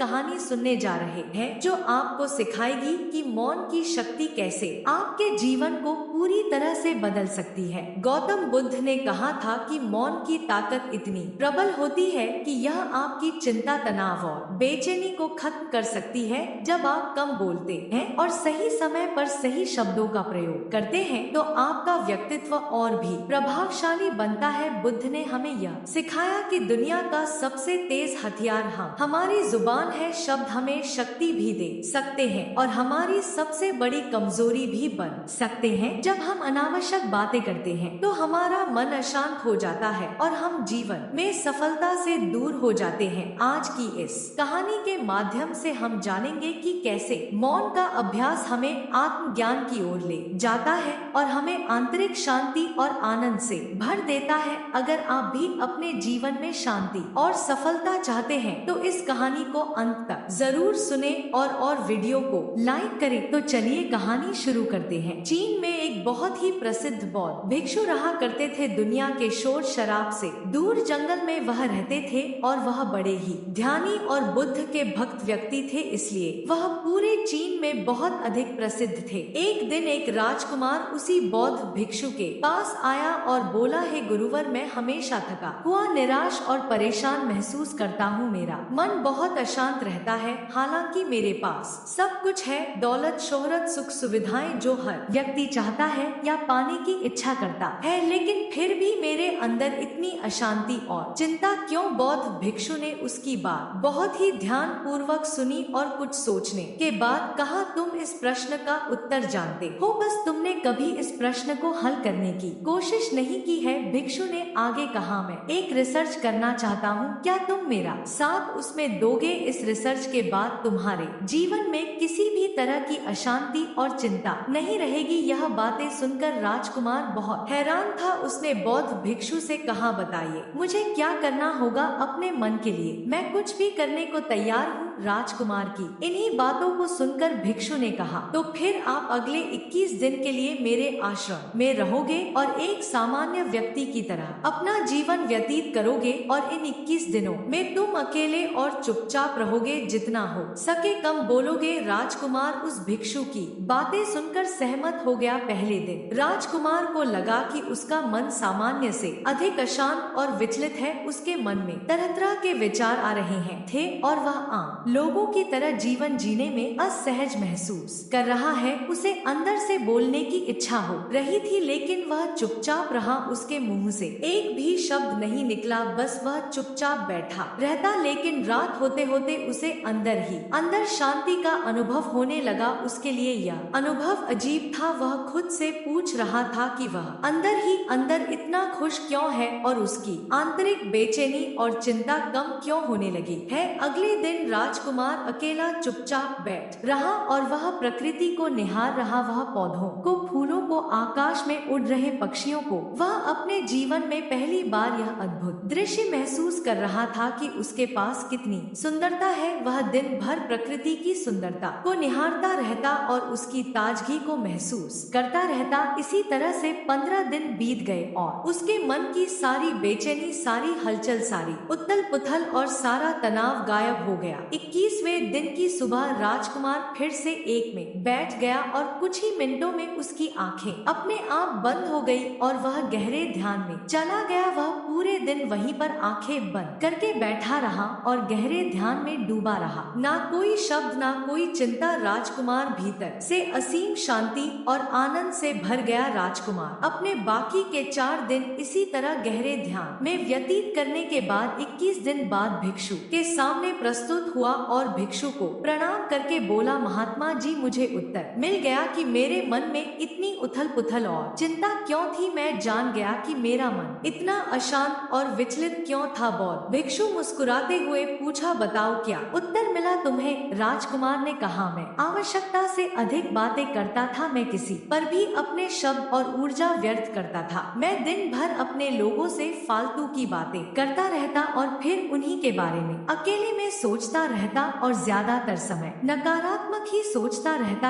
कहानी सुनने जा रहे हैं जो आपको सिखाएगी कि मौन की शक्ति कैसे आपके जीवन को पूरी तरह से बदल सकती है। गौतम बुद्ध ने कहा था कि मौन की ताकत इतनी प्रबल होती है कि यह आपकी चिंता, तनाव और बेचैनी को खत्म कर सकती है। जब आप कम बोलते हैं और सही समय पर सही शब्दों का प्रयोग करते हैं तो आपका व्यक्तित्व और भी प्रभावशाली बनता है। बुद्ध ने हमें यह सिखाया कि दुनिया का सबसे तेज हथियार हमारी जुबान है। शब्द हमें शक्ति भी दे सकते हैं और हमारी सबसे बड़ी कमजोरी भी बन सकते हैं। जब हम अनावश्यक बातें करते हैं तो हमारा मन अशांत हो जाता है और हम जीवन में सफलता से दूर हो जाते हैं। आज की इस कहानी के माध्यम से हम जानेंगे कि कैसे मौन का अभ्यास हमें आत्मज्ञान की ओर ले जाता है और हमें आंतरिक शांति और आनंद से भर देता है। अगर आप भी अपने जीवन में शांति और सफलता चाहते हैं तो इस कहानी को अंत तक जरूर सुने और वीडियो को लाइक करें। तो चलिए कहानी शुरू करते हैं। चीन में एक बहुत ही प्रसिद्ध बौद्ध भिक्षु रहा करते थे। दुनिया के शोर शराब से दूर जंगल में वह रहते थे और वह बड़े ही ध्यानी और बुद्ध के भक्त व्यक्ति थे, इसलिए वह पूरे चीन में बहुत अधिक प्रसिद्ध थे। एक दिन एक राजकुमार उसी बौद्ध भिक्षु के पास आया और बोला, हे गुरुवर, मैं हमेशा थका हुआ, निराश और परेशान महसूस करता हूँ। मेरा मन बहुत अशांत रहता है। हालांकि मेरे पास सब कुछ है, दौलत, शोहरत, सुख सुविधाएं जो हर व्यक्ति चाहता है या पाने की इच्छा करता है, लेकिन फिर भी मेरे अंदर इतनी अशांति और चिंता क्यों? बौद्ध भिक्षु ने उसकी बात बहुत ही ध्यान पूर्वक सुनी और कुछ सोचने के बाद कहा, तुम इस प्रश्न का उत्तर जानते हो, बस तुमने कभी इस प्रश्न को हल करने की कोशिश नहीं की है। भिक्षु ने आगे कहा, मैं एक रिसर्च करना चाहता हूँ, क्या तुम मेरा साथ उसमें दोगे? इस रिसर्च के बाद तुम्हारे जीवन में किसी भी तरह की अशांति और चिंता नहीं रहेगी। यह बातें सुनकर राजकुमार बहुत हैरान था। उसने बौद्ध भिक्षु से कहा, बताइए मुझे क्या करना होगा अपने मन के लिए, मैं कुछ भी करने को तैयार हूँ। राजकुमार की इन्हीं बातों को सुनकर भिक्षु ने कहा, तो फिर आप अगले 21 दिन के लिए मेरे आश्रम में रहोगे और एक सामान्य व्यक्ति की तरह अपना जीवन व्यतीत करोगे और इन 21 दिनों में तुम अकेले और चुपचाप रहोगे, जितना हो सके कम बोलोगे। राजकुमार उस भिक्षु की बातें सुनकर सहमत हो गया। पहले दिन राजकुमार को लगा कि उसका मन सामान्य से अधिक अशांत और विचलित है। उसके मन में तरह तरह के विचार आ रहे हैं थे और वह आम लोगों की तरह जीवन जीने में असहज महसूस कर रहा है। उसे अंदर से बोलने की इच्छा हो रही थी, लेकिन वह चुपचाप रहा। उसके मुंह से एक भी शब्द नहीं निकला, बस वह चुपचाप बैठा रहता। लेकिन रात होते होते उसे अंदर ही अंदर शांति का अनुभव होने लगा। उसके लिए यह अनुभव अजीब था। वह खुद से पूछ रहा था कि वह अंदर ही अंदर इतना खुश क्यों है और उसकी आंतरिक बेचैनी और चिंता कम क्यों होने लगी है। अगले दिन राजकुमार अकेला चुपचाप बैठ रहा और वह प्रकृति को निहार रहा। वह पौधों को, फूलों को, आकाश में उड़ रहे पक्षियों को, वह अपने जीवन में पहली बार यह अद्भुत दृश्य महसूस कर रहा था कि उसके पास कितनी सुंदरता है। वह दिन भर प्रकृति की सुंदरता को निहारता रहता और उसकी ताजगी को महसूस करता रहता। इसी तरह से 15 दिन बीत गए और उसके मन की सारी बेचैनी, सारी हलचल, सारी उथल पुथल और सारा तनाव गायब हो गया। 21वें दिन की सुबह राजकुमार फिर से एक में बैठ गया और कुछ ही मिनटों में उसकी आंखें अपने आप बंद हो गई और वह गहरे ध्यान में चला गया। वह पूरे दिन वहीं पर आंखें बंद करके बैठा रहा और गहरे ध्यान में डूबा रहा। ना कोई शब्द, ना कोई चिंता। राजकुमार भीतर से असीम शांति और आनंद से भर गया। राजकुमार अपने बाकी के 4 दिन इसी तरह गहरे ध्यान में व्यतीत करने के बाद 21 दिन बाद भिक्षु के सामने प्रस्तुत हुआ और भिक्षु को प्रणाम करके बोला, महात्मा जी, मुझे उत्तर मिल गया कि मेरे मन में इतनी उथल पुथल और चिंता क्यों थी। मैं जान गया कि मेरा मन इतना अशांत और विचलित क्यों था। बौद्ध भिक्षु मुस्कुराते हुए पूछा, बताओ क्या उत्तर मिला तुम्हें? राजकुमार ने कहा, मैं आवश्यकता से अधिक बातें करता था। मैं किसी पर भी अपने शब्द और ऊर्जा व्यर्थ करता था। मैं दिन भर अपने लोगों से फालतू की बातें करता रहता और फिर उन्हीं के बारे में अकेले में सोचता रहता और ज्यादातर समय नकारात्मक ही सोचता रहता।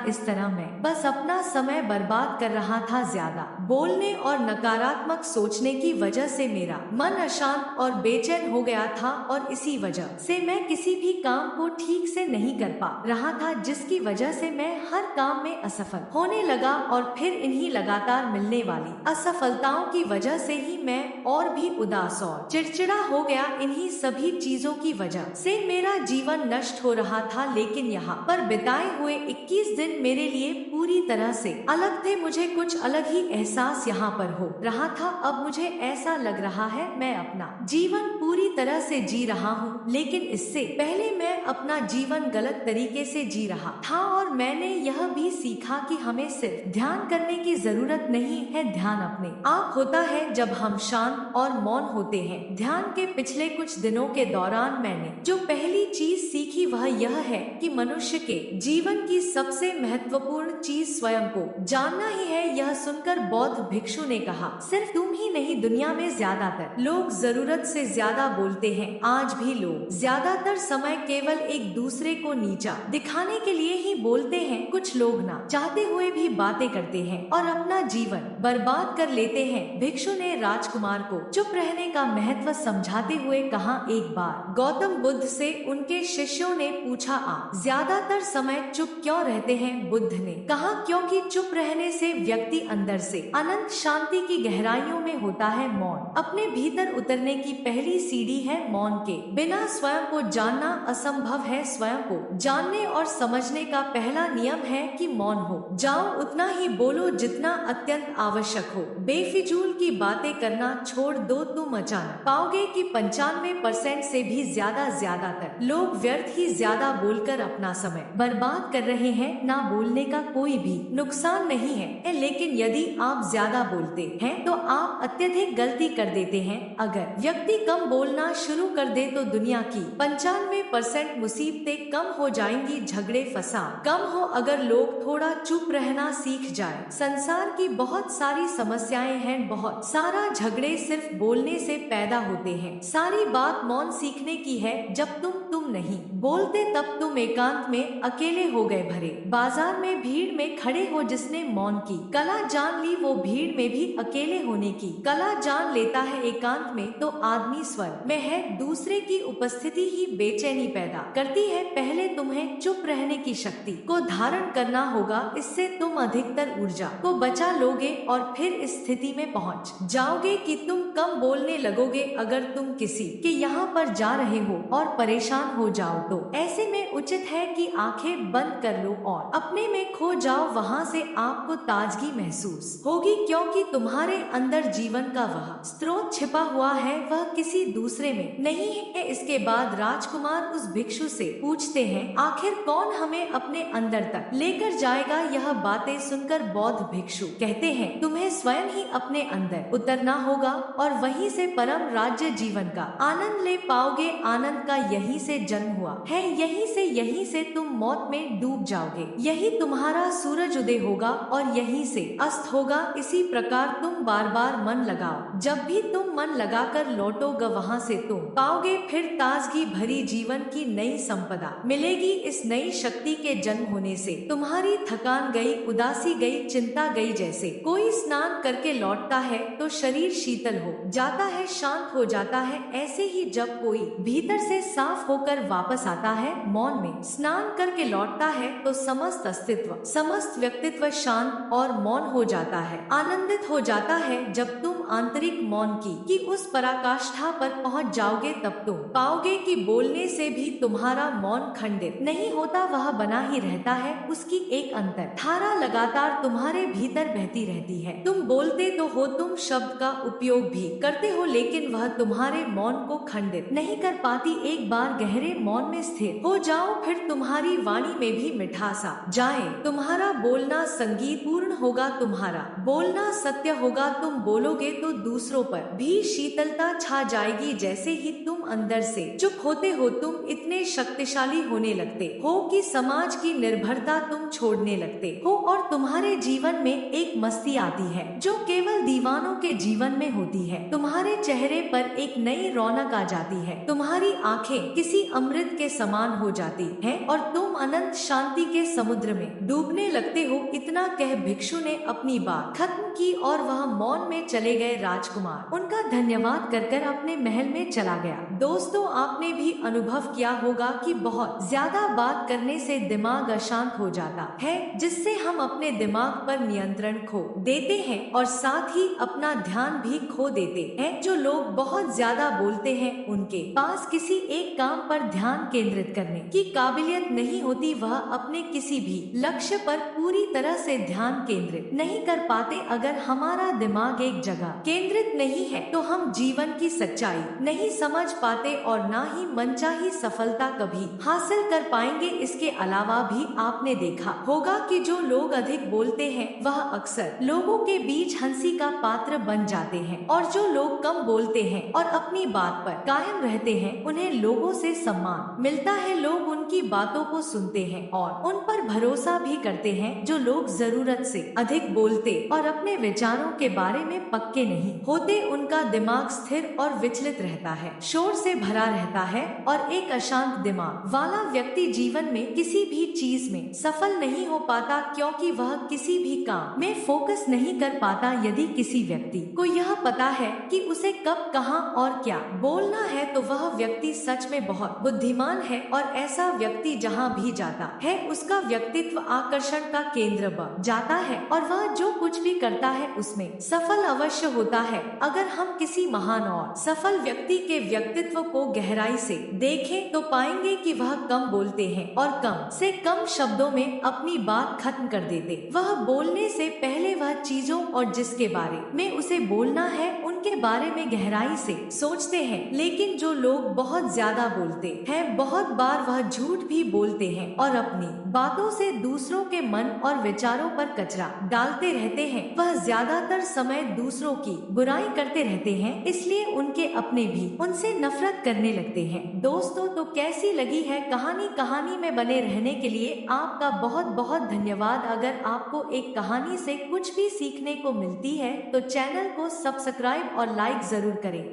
इस तरह मैं बस अपना समय बर्बाद कर रहा था। ज्यादा बोलने और नकारात्मक सोचने की वजह से मेरा मन अशांत और बेचैन हो गया था और इसी वजह से मैं किसी भी काम को ठीक से नहीं कर पा रहा था, जिसकी वजह से मैं हर काम में असफल होने लगा और फिर इन्हीं लगातार मिलने वाली असफलताओं की वजह से ही मैं और भी उदास और चिड़चिड़ा हो गया। इन्हीं सभी चीजों की वजह से मेरा जीवन नष्ट हो रहा था। लेकिन यहाँ पर बिताए हुए 21 दिन मेरे लिए पूरी तरह से अलग थे। मुझे कुछ अलग ही एहसास यहाँ पर हो रहा था। अब मुझे ऐसा लग रहा है मैं अपना जीवन पूरी तरह से जी रहा हूँ, लेकिन इससे पहले मैं अपना जीवन गलत तरीके से जी रहा था। और मैंने यह भी सीखा कि हमें सिर्फ ध्यान करने की जरूरत नहीं है, ध्यान अपने आप होता है जब हम शांत और मौन होते हैं। ध्यान के पिछले कुछ दिनों के दौरान मैंने जो पहली चीज सीखी वह यह है कि मनुष्य के जीवन की सबसे महत्वपूर्ण चीज स्वयं को जानना ही है। यह सुनकर बौद्ध भिक्षु ने कहा, सिर्फ तुम ही नहीं, दुनिया में ज्यादातर लोग जरूरत से ज्यादा बोलते हैं। आज भी लोग ज्यादातर समय केवल एक दूसरे को नीचा दिखाने के लिए ही बोलते हैं। कुछ लोग ना चाहते हुए भी बातें करते हैं और अपना जीवन बर्बाद कर लेते हैं। भिक्षु ने राजकुमार को चुप रहने का महत्व समझाते हुए कहा। एक बार गौतम बुद्ध से उनके शिष्यों ने पूछा, आप ज्यादातर समय चुप क्यों रहते हैं? बुद्ध ने कहा, क्योंकि चुप रहने से व्यक्ति अंदर से अनंत शांति की गहराइयों में होता है। मौन अपने भीतर उतरने की पहली सीढ़ी है। मौन के बिना स्वयं को जानना असंभव है। स्वयं को जानने और समझने का पहला नियम है कि मौन हो जाओ, उतना ही बोलो जितना अत्यंत आवश्यक हो। बेफिजूल की बातें करना छोड़ दो। तुम अचानक पाओगे कि 95% से भी ज्यादातर लोग व्यर्थ ही ज्यादा बोलकर अपना समय बर्बाद कर रहे हैं। ना बोलने का कोई भी नुकसान नहीं है, लेकिन यदि आप ज्यादा बोलते हैं तो आप अत्यधिक गलती कर देते हैं। अगर व्यक्ति कम बोलना शुरू कर दे तो दुनिया की 95% मुसीबतें कम हो जाएंगी। झगड़े फसाद कम हो अगर लोग थोड़ा चुप रहना सीख जाए। संसार की बहुत सारी समस्याएं हैं, बहुत सारा झगड़े सिर्फ बोलने से पैदा होते हैं। सारी बात मौन सीखने की है। जब तुम नहीं बोलते तब तुम एकांत में अकेले हो गए। भरे बाजार में भीड़ में खड़े हो, जिसने मौन की कला जान ली वो भीड़ में भी अकेले होने की कला जान लेता है। एकांत में तो आदमी स्वर में है, दूसरे की उपस्थिति ही बेचैनी पैदा करती है। पहले तुम्हें चुप रहने की शक्ति को धारण करना होगा, इससे तुम अधिकतर ऊर्जा को बचा लोगे और फिर इस स्थिति में पहुंच जाओगे कि तुम कम बोलने लगोगे। अगर तुम किसी के यहाँ पर जा रहे हो और परेशान हो जाओ तो ऐसे में उचित है कि आंखें बंद कर लो और अपने में खो जाओ। वहाँ से आपको ताजगी महसूस होगी, क्योंकि तुम्हारे अंदर जीवन का वह स्रोत छिपा हुआ है, वह किसी दूसरे में नहीं है। इसके बाद राजकुमार उस भिक्षु से पूछते हैं, आखिर कौन हमें अपने अंदर तक लेकर जाएगा? यह बातें सुनकर बौद्ध भिक्षु कहते हैं, तुम्हें स्वयं ही अपने अंदर उतरना होगा और वहीं से परम राज्य जीवन का आनंद ले पाओगे। आनंद का यहीं से जन्म हुआ है, यहीं से तुम मौत में डूब जाओगे। यही तुम्हारा सूरज उदय होगा और यहीं से अस्त होगा। इसी प्रकार तुम बार बार मन लगाओ। जब भी तुम मन लगाकर लौटोगे वहाँ से तुम पाओगे फिर ताजगी भरी जीवन की नई संपदा मिलेगी। इस नई शक्ति के जन्म होने से तुम्हारी थकान गई, उदासी गई, चिंता गई। जैसे कोई स्नान करके लौटता है तो शरीर शीतल हो जाता है, शांत हो जाता है। ऐसे ही जब कोई भीतर से साफ होकर वापस आता है, मौन में स्नान करके लौटता है, तो समस्त अस्तित्व, समस्त व्यक्तित्व शांत और मौन हो जाता है, आनंदित हो जाता है। जब तुम आंतरिक मौन की उस पराकाष्ठा पर पहुंच जाओगे तब तुम पाओगे कि बोलने से भी तुम्हारा मौन खंडित नहीं होता, वह बना ही रहता है। उसकी एक अंतर धारा लगातार तुम्हारे भीतर बहती रहती है। तुम बोलते तो हो, तुम शब्द का उपयोग भी करते हो, लेकिन वह तुम्हारे मौन को खंडित नहीं कर पाती। एक बार गहरे मौन में स्थिर हो जाओ, फिर तुम्हारी वाणी में भी मिठास आ जाए। तुम्हारा बोलना संगीत पूर्ण होगा, तुम्हारा बोलना सत्य होगा। तुम बोलोगे तो दूसरों पर भी शीतलता छा जाएगी। जैसे ही तुम अंदर से चुप होते हो, तुम इतने शक्तिशाली होने लगते हो कि समाज की निर्भरता तुम छोड़ने लगते हो और तुम्हारे जीवन में एक मस्ती आती है जो केवल दीवानों के जीवन में होती है। तुम्हारे चेहरे पर एक नई रौनक आ जाती है, तुम्हारी आंखें किसी अमृत के समान हो जाती हैं और तुम अनंत शांति के समुद्र में डूबने लगते हो। इतना कह भिक्षु ने अपनी बात खत्म की और वह मौन में चले गए। राजकुमार उनका धन्यवाद कर अपने महल में चला गया। दोस्तों, आपने भी अनुभव किया होगा कि बहुत ज्यादा बात करने से दिमाग अशांत हो जाता है, जिससे हम अपने दिमाग पर नियंत्रण खो देते हैं और साथ ही अपना ध्यान भी खो देते हैं। जो लोग बहुत ज्यादा बोलते हैं उनके पास किसी एक काम पर ध्यान केंद्रित करने की काबिलियत नहीं होती। वह अपने किसी भी लक्ष्य पर पूरी तरह से ध्यान केंद्रित नहीं कर पाते। अगर हमारा दिमाग एक जगह केंद्रित नहीं है तो हम जीवन की सच्चाई नहीं समझ पाते और ना ही मनचाही सफलता कभी हासिल कर पाएंगे। इसके अलावा भी आपने देखा होगा कि जो लोग अधिक बोलते हैं वह अक्सर लोगों के बीच हंसी का पात्र बन जाते हैं और जो लोग कम बोलते हैं और अपनी बात पर कायम रहते हैं उन्हें लोगों से सम्मान मिलता है। लोग उनकी बातों को सुनते हैं और उन पर भरोसा भी करते हैं। जो लोग जरूरत से अधिक बोलते और अपने विचारों के बारे में पक्के नहीं होते उनका दिमाग स्थिर और विचलित रहता है, शोर से भरा रहता है और एक अशांत दिमाग वाला व्यक्ति जीवन में किसी भी चीज में सफल नहीं हो पाता, क्योंकि वह किसी भी काम में फोकस नहीं कर पाता। यदि किसी व्यक्ति को यह पता है कि उसे कब, कहां और क्या बोलना है तो वह व्यक्ति सच में बहुत बुद्धिमान है और ऐसा व्यक्ति जहां भी जाता है उसका व्यक्तित्व आकर्षण का केंद्र बन जाता है और वह जो कुछ भी करता है उसमें सफल अवश्य होता है। अगर हम किसी महान और सफल व्यक्ति के व्यक्तित्व को गहराई से देखें तो पाएंगे कि वह कम बोलते हैं और कम से कम शब्दों में अपनी बात खत्म कर देते। वह बोलने से पहले वह चीजों और जिसके बारे में उसे बोलना है उनके बारे में गहराई से सोचते हैं। लेकिन जो लोग बहुत ज्यादा बोलते हैं बहुत बार वह झूठ भी बोलते हैं और अपनी बातों से दूसरों के मन और विचारों पर कचरा डालते रहते हैं। वह ज्यादातर समय दूसरों की बुराई करते रहते हैं, इसलिए उनके अपने भी उनसे नफरत करने लगते हैं। दोस्तों, तो कैसी लगी है कहानी में बने रहने के लिए आपका बहुत बहुत धन्यवाद। अगर आपको एक कहानी से कुछ भी सीखने को मिलती है तो चैनल को सब्सक्राइब और लाइक जरूर करें।